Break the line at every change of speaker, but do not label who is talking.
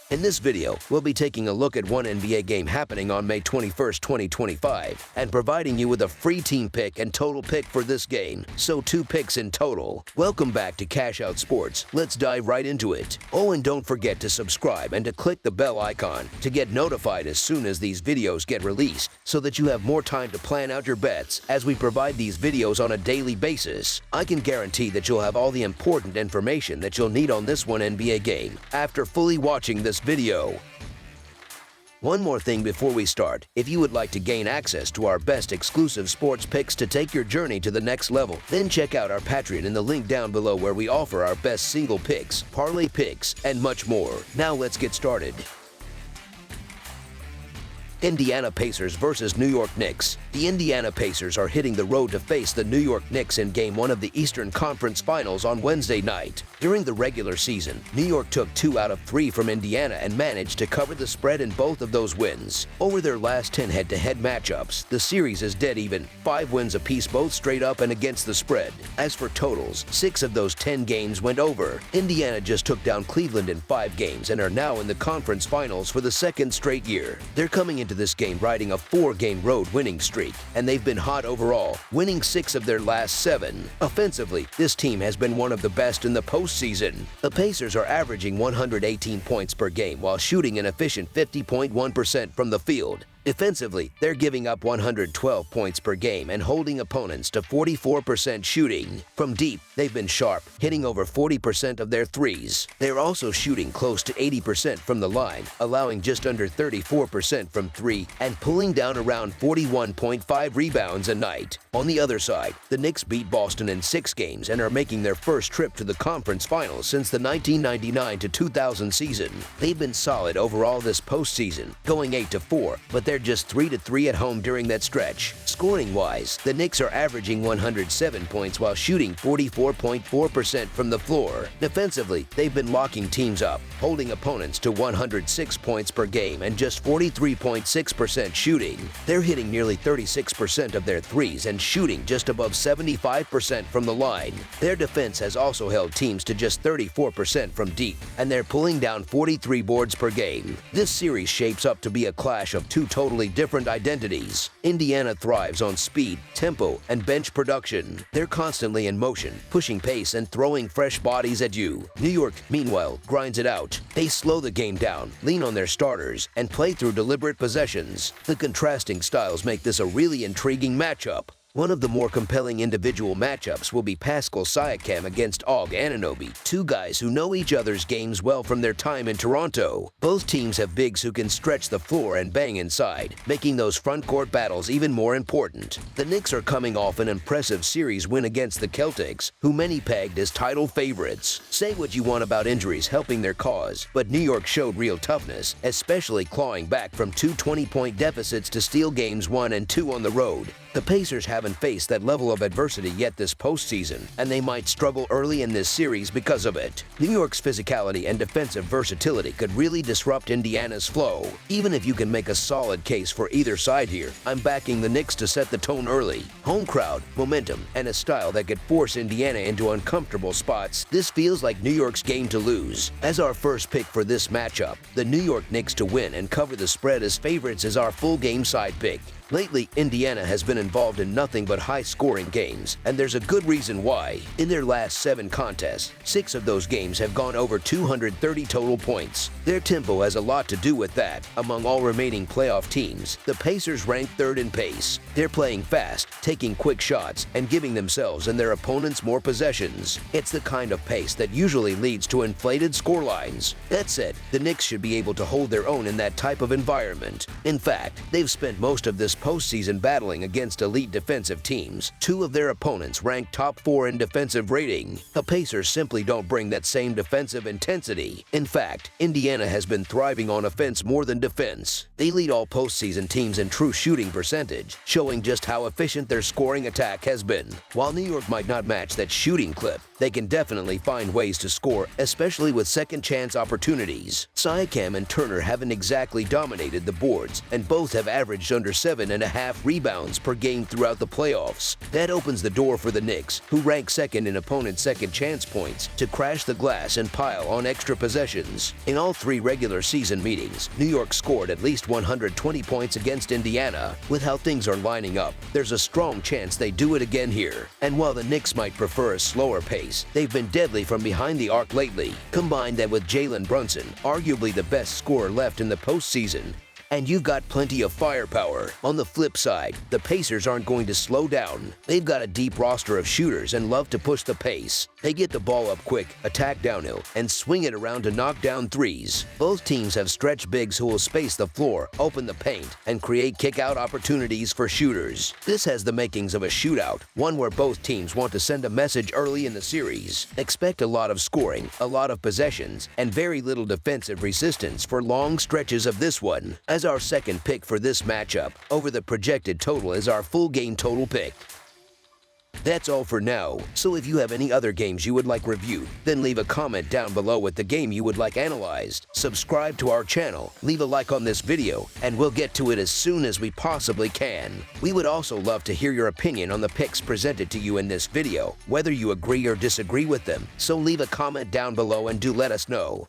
In this video, we'll be taking a look at one NBA game happening on May 21st, 2025, and providing you with a free team pick and total pick for this game, so 2 picks in total. Welcome back to Cash Out Sports. Let's dive right into it. Oh, and don't forget to subscribe and to click the bell icon to get notified as soon as these videos get released, so that you have more time to plan out your bets as we provide these videos on a daily basis. I can guarantee that you'll have all the important information that you'll need on this one NBA game after fully watching this video. One more thing before we start. If you would like to gain access to our best exclusive sports picks to take your journey to the next level, then check out our Patreon in the link down below, where we offer our best single picks, parlay picks, and much more. Now let's get started. Indiana Pacers versus New York Knicks. The Indiana Pacers are hitting the road to face the New York Knicks in Game 1 of the Eastern Conference Finals on Wednesday night. During the regular season, New York took 2 out of 3 from Indiana and managed to cover the spread in both of those wins. Over their last 10 head-to-head matchups, the series is dead even, 5 wins apiece, both straight up and against the spread. As for totals, 6 of those 10 games went over. Indiana just took down Cleveland in 5 games and are now in the conference finals for the 2nd straight year. They're coming into this game riding a 4-game road winning streak, and they've been hot overall, winning 6 of their last 7. Offensively, this team has been one of the best in the postseason. The Pacers are averaging 118 points per game while shooting an efficient 50.1% from the field. Defensively, they're giving up 112 points per game and holding opponents to 44% shooting. From deep, they've been sharp, hitting over 40% of their threes. They're also shooting close to 80% from the line, allowing just under 34% from 3, and pulling down around 41.5 rebounds a night. On the other side, the Knicks beat Boston in 6 games and are making their first trip to the conference finals since the 1999-2000 season. They've been solid overall this postseason, going 8-4, but they're just 3-3 at home during that stretch. Scoring-wise, the Knicks are averaging 107 points while shooting 44.4% from the floor. Defensively, they've been locking teams up, holding opponents to 106 points per game and just 43.6% shooting. They're hitting nearly 36% of their threes and shooting just above 75% from the line. Their defense has also held teams to just 34% from deep, and they're pulling down 43 boards per game. This series shapes up to be a clash of 2 totally different identities. Indiana thrives on speed, tempo, and bench production. They're constantly in motion, pushing pace and throwing fresh bodies at you. New York, meanwhile, grinds it out. They slow the game down, lean on their starters, and play through deliberate possessions. The contrasting styles make this a really intriguing matchup. One of the more compelling individual matchups will be Pascal Siakam against Og Anunoby, 2 guys who know each other's games well from their time in Toronto. Both teams have bigs who can stretch the floor and bang inside, making those front-court battles even more important. The Knicks are coming off an impressive series win against the Celtics, who many pegged as title favorites. Say what you want about injuries helping their cause, but New York showed real toughness, especially clawing back from 2 20-point deficits to steal games 1 and 2 on the road. The Pacers haven't faced that level of adversity yet this postseason, and they might struggle early in this series because of it. New York's physicality and defensive versatility could really disrupt Indiana's flow. Even if you can make a solid case for either side here, I'm backing the Knicks to set the tone early. Home crowd, momentum, and a style that could force Indiana into uncomfortable spots. This feels like New York's game to lose. As our first pick for this matchup, the New York Knicks to win and cover the spread as favorites is our full game side pick. Lately, Indiana has been involved in nothing but high-scoring games, and there's a good reason why. In their last 7 contests, 6 of those games have gone over 230 total points. Their tempo has a lot to do with that. Among all remaining playoff teams, the Pacers rank 3rd in pace. They're playing fast, taking quick shots, and giving themselves and their opponents more possessions. It's the kind of pace that usually leads to inflated scorelines. That said, the Knicks should be able to hold their own in that type of environment. In fact, they've spent most of this postseason battling against elite defensive teams. 2 of their opponents ranked top 4 in defensive rating. The Pacers simply don't bring that same defensive intensity. In fact, Indiana has been thriving on offense more than defense. They lead all postseason teams in true shooting percentage, showing just how efficient their scoring attack has been. While New York might not match that shooting clip, They can definitely find ways to score, especially with second-chance opportunities. Siakam and Turner haven't exactly dominated the boards, and both have averaged under 7.5 rebounds per game throughout the playoffs. That opens the door for the Knicks, who rank second in opponents' second-chance points, to crash the glass and pile on extra possessions. In all 3 regular season meetings, New York scored at least 120 points against Indiana. With how things are lining up, there's a strong chance they do it again here. And while the Knicks might prefer a slower pace, they've been deadly from behind the arc lately. Combine that with Jalen Brunson, arguably the best scorer left in the postseason, and you've got plenty of firepower. On the flip side, the Pacers aren't going to slow down. They've got a deep roster of shooters and love to push the pace. They get the ball up quick, attack downhill, and swing it around to knock down threes. Both teams have stretch bigs who will space the floor, open the paint, and create kick-out opportunities for shooters. This has the makings of a shootout, one where both teams want to send a message early in the series. Expect a lot of scoring, a lot of possessions, and very little defensive resistance for long stretches of this one. As our second pick for this matchup, over the projected total is our full game total pick. That's all for now, so if you have any other games you would like reviewed, then leave a comment down below with the game you would like analyzed. Subscribe to our channel, leave a like on this video, and we'll get to it as soon as we possibly can. We would also love to hear your opinion on the picks presented to you in this video, whether you agree or disagree with them, so leave a comment down below and do let us know.